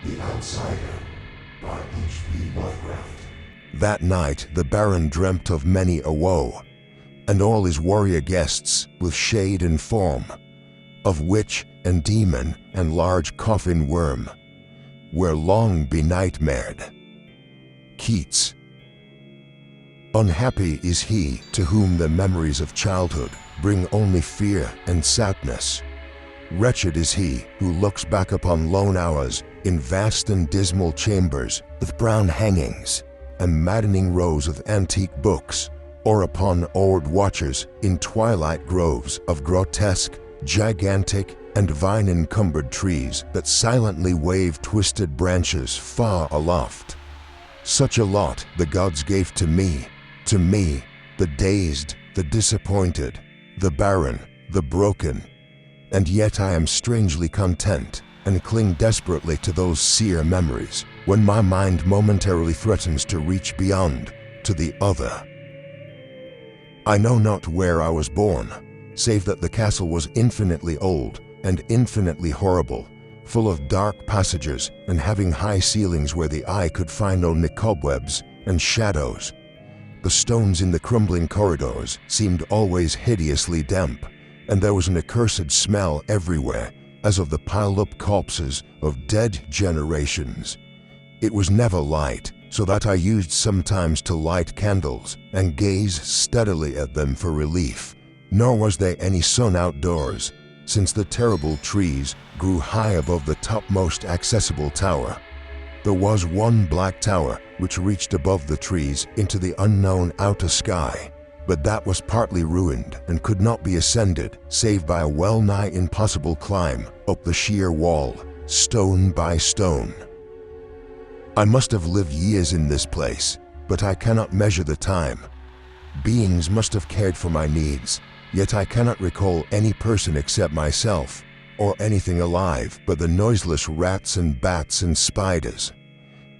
The Outsider by H.P. Lovecraft. That night the Baron dreamt of many a woe, and all his warrior guests with shade and form, of witch and demon and large coffin worm, were long benightmared. Keats. Unhappy is he to whom the memories of childhood bring only fear and sadness. Wretched is he who looks back upon lone hours in vast and dismal chambers with brown hangings and maddening rows of antique books, or upon old watchers in twilight groves of grotesque, gigantic, and vine-encumbered trees that silently wave twisted branches far aloft. Such a lot the gods gave to me, the dazed, the disappointed, the barren, the broken, and yet I am strangely content and cling desperately to those sere memories when my mind momentarily threatens to reach beyond, to the other. I know not where I was born, save that the castle was infinitely old and infinitely horrible, full of dark passages and having high ceilings where the eye could find only cobwebs and shadows. The stones in the crumbling corridors seemed always hideously damp, and there was an accursed smell everywhere, as of the piled-up corpses of dead generations. It was never light, so that I used sometimes to light candles and gaze steadily at them for relief, nor was there any sun outdoors, since the terrible trees grew high above the topmost accessible tower. There was one black tower which reached above the trees into the unknown outer sky, but that was partly ruined and could not be ascended save by a well-nigh impossible climb up the sheer wall, stone by stone. I must have lived years in this place, but I cannot measure the time. Beings must have cared for my needs, yet I cannot recall any person except myself, or anything alive but the noiseless rats and bats and spiders.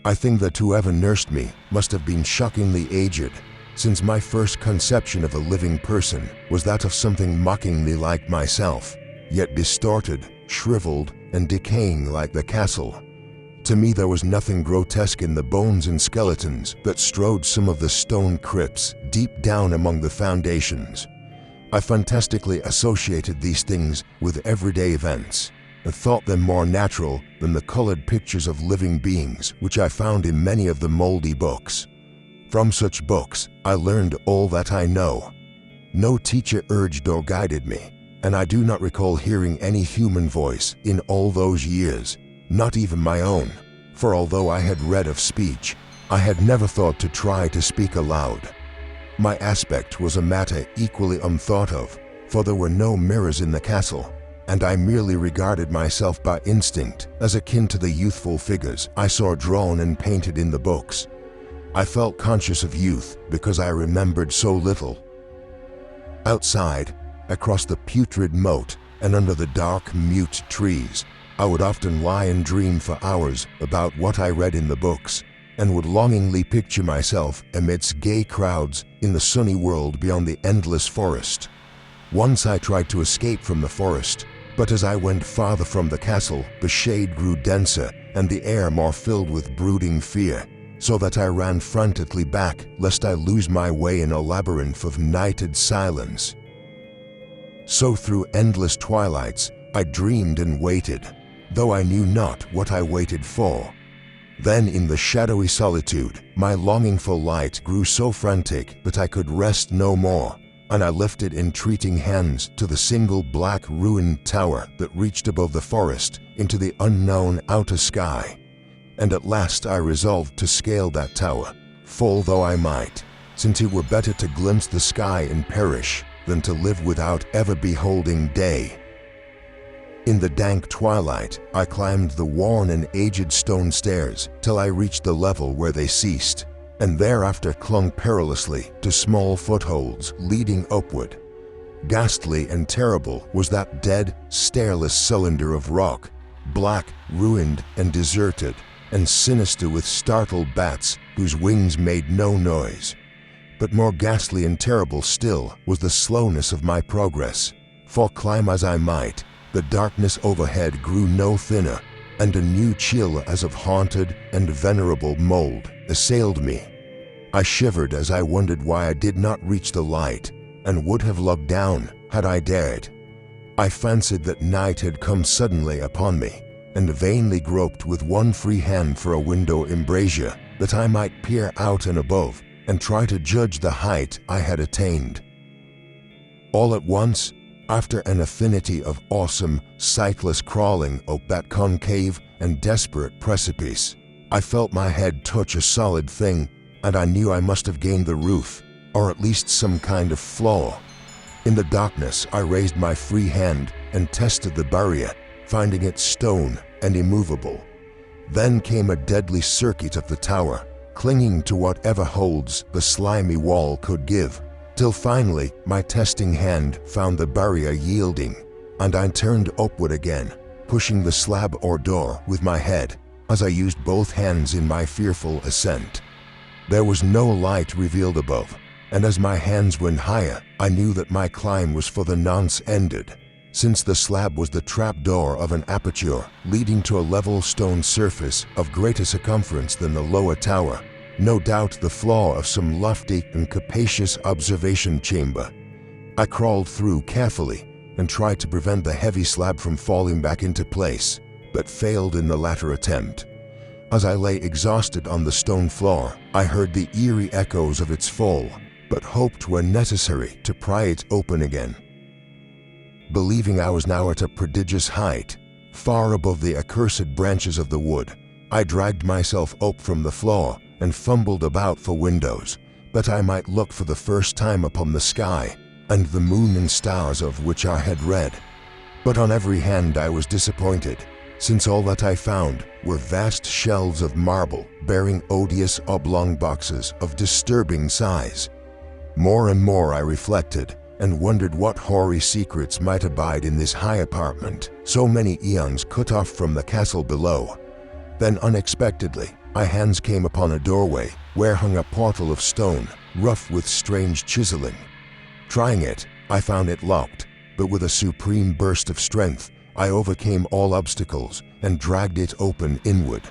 I think that whoever nursed me must have been shockingly aged, since my first conception of a living person was that of something mockingly like myself, yet distorted, shriveled, and decaying like the castle. To me there was nothing grotesque in the bones and skeletons that strewed some of the stone crypts deep down among the foundations. I fantastically associated these things with everyday events, and thought them more natural than the colored pictures of living beings which I found in many of the moldy books. From such books, I learned all that I know. No teacher urged or guided me, and I do not recall hearing any human voice in all those years, not even my own, for although I had read of speech, I had never thought to try to speak aloud. My aspect was a matter equally unthought of, for there were no mirrors in the castle, and I merely regarded myself by instinct as akin to the youthful figures I saw drawn and painted in the books. I felt conscious of youth because I remembered so little. Outside, across the putrid moat and under the dark, mute trees, I would often lie and dream for hours about what I read in the books, and would longingly picture myself amidst gay crowds in the sunny world beyond the endless forest. Once I tried to escape from the forest, but as I went farther from the castle, the shade grew denser and the air more filled with brooding fear, so that I ran frantically back lest I lose my way in a labyrinth of nighted silence. So through endless twilights I dreamed and waited, though I knew not what I waited for. Then in the shadowy solitude, my longing for light grew so frantic that I could rest no more, and I lifted entreating hands to the single black ruined tower that reached above the forest into the unknown outer sky. And at last I resolved to scale that tower, fall though I might, since it were better to glimpse the sky and perish than to live without ever beholding day. In the dank twilight, I climbed the worn and aged stone stairs till I reached the level where they ceased, and thereafter clung perilously to small footholds leading upward. Ghastly and terrible was that dead, stairless cylinder of rock, black, ruined, and deserted, and sinister with startled bats whose wings made no noise. But more ghastly and terrible still was the slowness of my progress, for climb as I might, the darkness overhead grew no thinner, and a new chill as of haunted and venerable mold assailed me. I shivered as I wondered why I did not reach the light, and would have looked down had I dared. I fancied that night had come suddenly upon me, and vainly groped with one free hand for a window embrasure that I might peer out and above and try to judge the height I had attained. All at once, after an infinity of awesome, sightless crawling up that concave and desperate precipice, I felt my head touch a solid thing, and I knew I must have gained the roof, or at least some kind of floor. In the darkness, I raised my free hand and tested the barrier, finding it stone and immovable. Then came a deadly circuit of the tower, clinging to whatever holds the slimy wall could give, till finally my testing hand found the barrier yielding, and I turned upward again, pushing the slab or door with my head as I used both hands in my fearful ascent. There was no light revealed above, and as my hands went higher, I knew that my climb was for the nonce ended, since the slab was the trapdoor of an aperture leading to a level stone surface of greater circumference than the lower tower, no doubt the floor of some lofty and capacious observation chamber. I crawled through carefully and tried to prevent the heavy slab from falling back into place, but failed in the latter attempt. As I lay exhausted on the stone floor, I heard the eerie echoes of its fall, but hoped were necessary to pry it open again. Believing I was now at a prodigious height, far above the accursed branches of the wood, I dragged myself up from the floor and fumbled about for windows, that I might look for the first time upon the sky and the moon and stars of which I had read. But on every hand I was disappointed, since all that I found were vast shelves of marble bearing odious oblong boxes of disturbing size. More and more I reflected, and wondered what hoary secrets might abide in this high apartment, so many eons cut off from the castle below. Then unexpectedly, my hands came upon a doorway where hung a portal of stone, rough with strange chiseling. Trying it, I found it locked, but with a supreme burst of strength, I overcame all obstacles and dragged it open inward.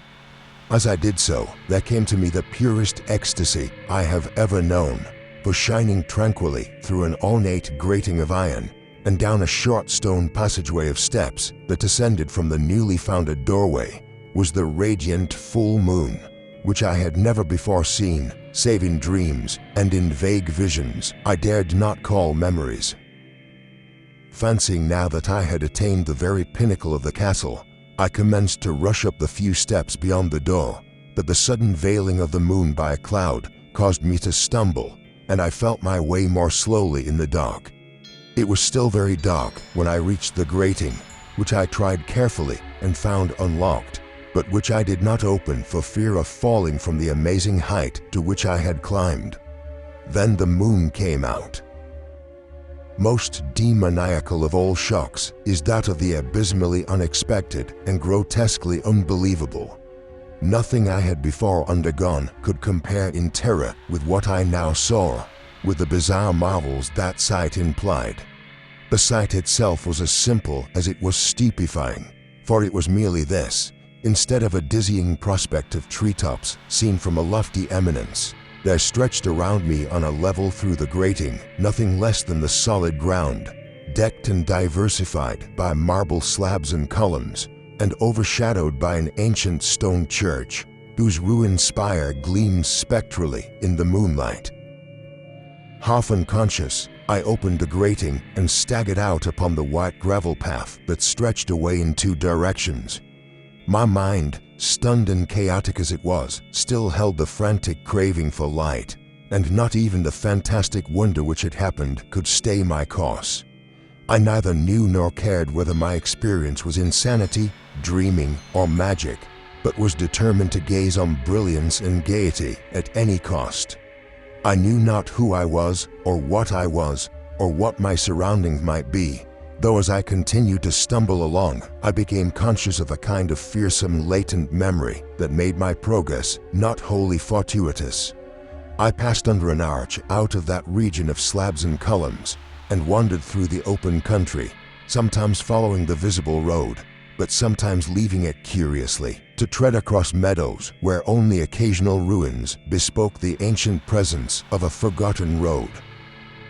As I did so, there came to me the purest ecstasy I have ever known, for shining tranquilly through an ornate grating of iron and down a short stone passageway of steps that ascended from the newly founded doorway was the radiant full moon, which I had never before seen, save in dreams and in vague visions I dared not call memories. Fancying now that I had attained the very pinnacle of the castle, I commenced to rush up the few steps beyond the door, but the sudden veiling of the moon by a cloud caused me to stumble, and I felt my way more slowly in the dark. It was still very dark when I reached the grating, which I tried carefully and found unlocked, but which I did not open for fear of falling from the amazing height to which I had climbed. Then the moon came out. Most demoniacal of all shocks is that of the abysmally unexpected and grotesquely unbelievable. Nothing I had before undergone could compare in terror with what I now saw, with the bizarre marvels that sight implied. The sight itself was as simple as it was stupefying, for it was merely this: instead of a dizzying prospect of treetops seen from a lofty eminence, there stretched around me on a level through the grating nothing less than the solid ground, decked and diversified by marble slabs and columns, and overshadowed by an ancient stone church, whose ruined spire gleamed spectrally in the moonlight. Half unconscious, I opened the grating and staggered out upon the white gravel path that stretched away in two directions. My mind, stunned and chaotic as it was, still held the frantic craving for light, and not even the fantastic wonder which had happened could stay my course. I neither knew nor cared whether my experience was insanity, dreaming, or magic, but was determined to gaze on brilliance and gaiety at any cost. I knew not who I was, or what my surroundings might be, though as I continued to stumble along, I became conscious of a kind of fearsome latent memory that made my progress not wholly fortuitous. I passed under an arch out of that region of slabs and columns, and wandered through the open country, sometimes following the visible road, but sometimes leaving it curiously to tread across meadows where only occasional ruins bespoke the ancient presence of a forgotten road.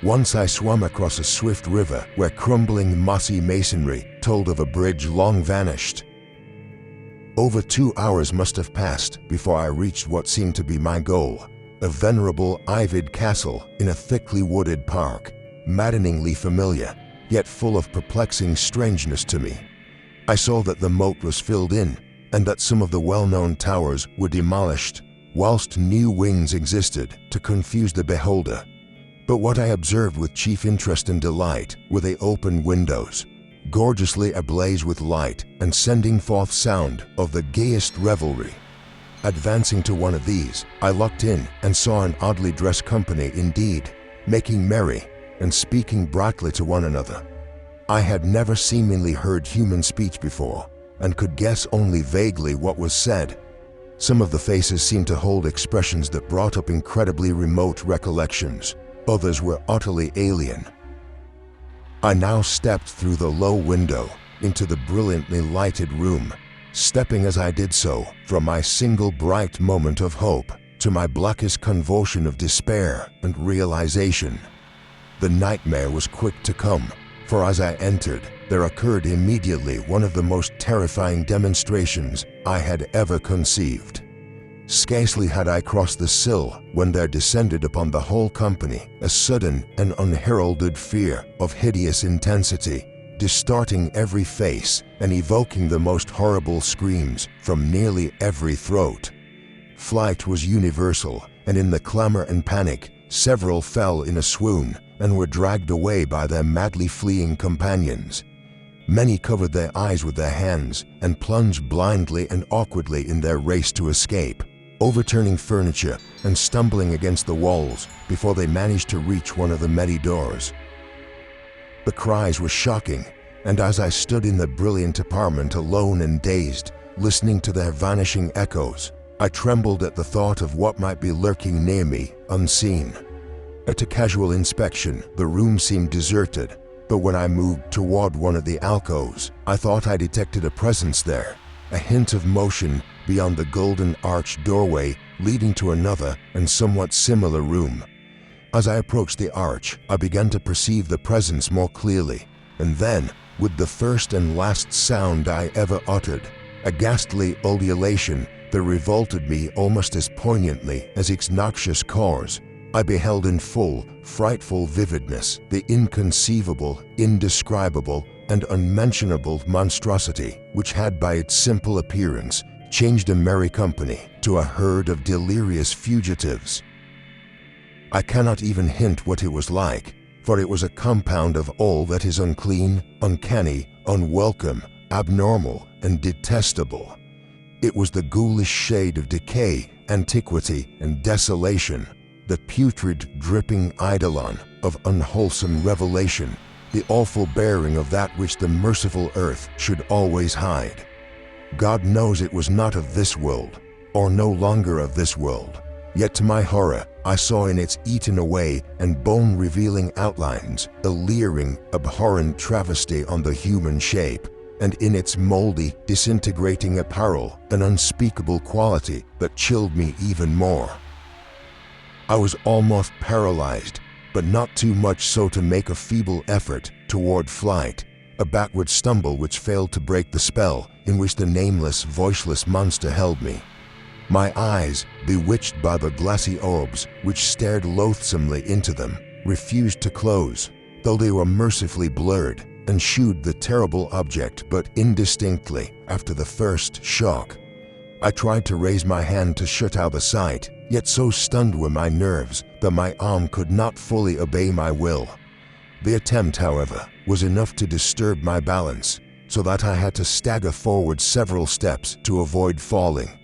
Once I swam across a swift river where crumbling mossy masonry told of a bridge long vanished. Over 2 hours must have passed before I reached what seemed to be my goal, a venerable ivied castle in a thickly wooded park, maddeningly familiar, yet full of perplexing strangeness to me. I saw that the moat was filled in, and that some of the well-known towers were demolished, whilst new wings existed to confuse the beholder. But what I observed with chief interest and delight were the open windows, gorgeously ablaze with light and sending forth sound of the gayest revelry. Advancing to one of these, I looked in and saw an oddly dressed company indeed, making merry and speaking brightly to one another. I had never seemingly heard human speech before, and could guess only vaguely what was said. Some of the faces seemed to hold expressions that brought up incredibly remote recollections. Others were utterly alien. I now stepped through the low window into the brilliantly lighted room, stepping as I did so from my single bright moment of hope to my blackest convulsion of despair and realization. The nightmare was quick to come, for as I entered, there occurred immediately one of the most terrifying demonstrations I had ever conceived. Scarcely had I crossed the sill when there descended upon the whole company a sudden and unheralded fear of hideous intensity, distorting every face and evoking the most horrible screams from nearly every throat. Flight was universal, and in the clamor and panic, several fell in a swoon and were dragged away by their madly fleeing companions. Many covered their eyes with their hands and plunged blindly and awkwardly in their race to escape, overturning furniture and stumbling against the walls before they managed to reach one of the many doors. The cries were shocking, and as I stood in the brilliant apartment alone and dazed, listening to their vanishing echoes, I trembled at the thought of what might be lurking near me, unseen. At a casual inspection, the room seemed deserted, but when I moved toward one of the alcoves, I thought I detected a presence there, a hint of motion beyond the golden arched doorway leading to another and somewhat similar room. As I approached the arch, I began to perceive the presence more clearly, and then, with the first and last sound I ever uttered, a ghastly ululation that revolted me almost as poignantly as its noxious cause, I beheld in full, frightful vividness the inconceivable, indescribable, and unmentionable monstrosity which had by its simple appearance changed a merry company to a herd of delirious fugitives. I cannot even hint what it was like, for it was a compound of all that is unclean, uncanny, unwelcome, abnormal, and detestable. It was the ghoulish shade of decay, antiquity, and desolation, the putrid, dripping eidolon of unwholesome revelation, the awful bearing of that which the merciful earth should always hide. God knows it was not of this world, or no longer of this world, yet to my horror, I saw in its eaten away and bone-revealing outlines a leering, abhorrent travesty on the human shape, and in its moldy, disintegrating apparel an unspeakable quality that chilled me even more. I was almost paralyzed, but not too much so to make a feeble effort toward flight, a backward stumble which failed to break the spell in which the nameless, voiceless monster held me. My eyes, bewitched by the glassy orbs which stared loathsomely into them, refused to close, though they were mercifully blurred, and shewed the terrible object but indistinctly after the first shock. I tried to raise my hand to shut out the sight, yet so stunned were my nerves that my arm could not fully obey my will. The attempt, however, was enough to disturb my balance, so that I had to stagger forward several steps to avoid falling.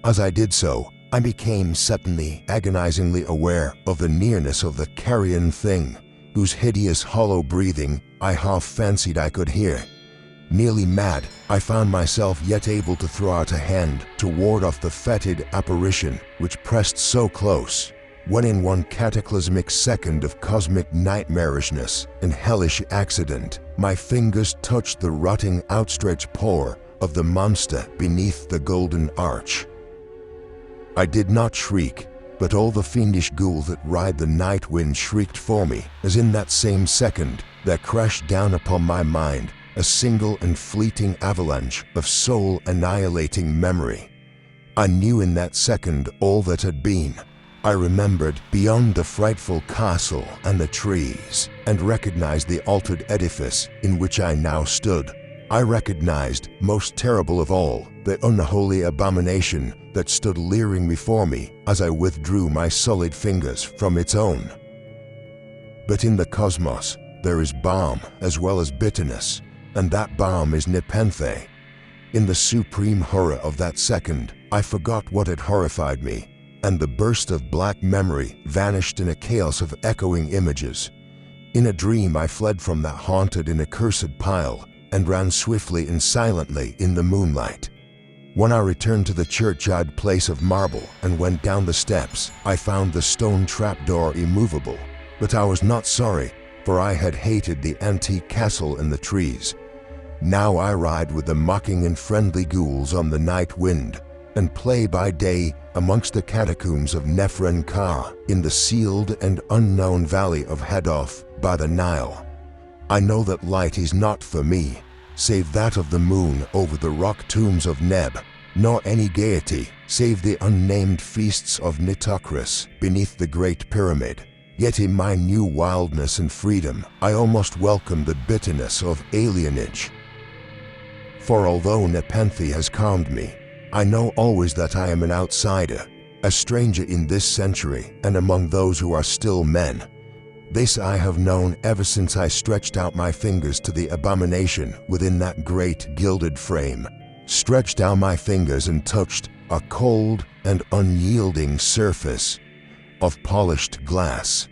As I did so, I became suddenly agonizingly aware of the nearness of the carrion thing, whose hideous hollow breathing I half fancied I could hear. Nearly mad, I found myself yet able to throw out a hand to ward off the fetid apparition which pressed so close, when in one cataclysmic second of cosmic nightmarishness and hellish accident, my fingers touched the rotting outstretched paw of the monster beneath the golden arch. I did not shriek, but all the fiendish ghouls that ride the night wind shrieked for me, as in that same second there crashed down upon my mind a single and fleeting avalanche of soul-annihilating memory. I knew in that second all that had been. I remembered beyond the frightful castle and the trees, and recognized the altered edifice in which I now stood. I recognized, most terrible of all, the unholy abomination that stood leering before me as I withdrew my sullied fingers from its own. But in the cosmos, there is balm as well as bitterness, and that balm is nepenthe. In the supreme horror of that second, I forgot what had horrified me, and the burst of black memory vanished in a chaos of echoing images. In a dream I fled from that haunted and accursed pile, and ran swiftly and silently in the moonlight. When I returned to the churchyard place of marble and went down the steps, I found the stone trapdoor immovable. But I was not sorry, for I had hated the antique castle and the trees. Now I ride with the mocking and friendly ghouls on the night wind, and play by day amongst the catacombs of Neferenka in the sealed and unknown valley of Hadoth by the Nile. I know that light is not for me, save that of the moon over the rock tombs of Neb, nor any gaiety, save the unnamed feasts of Nitocris beneath the Great Pyramid. Yet in my new wildness and freedom, I almost welcome the bitterness of alienage. For although nepenthe has calmed me, I know always that I am an outsider, a stranger in this century and among those who are still men. This I have known ever since I stretched out my fingers to the abomination within that great gilded frame, stretched out my fingers and touched a cold and unyielding surface of polished glass.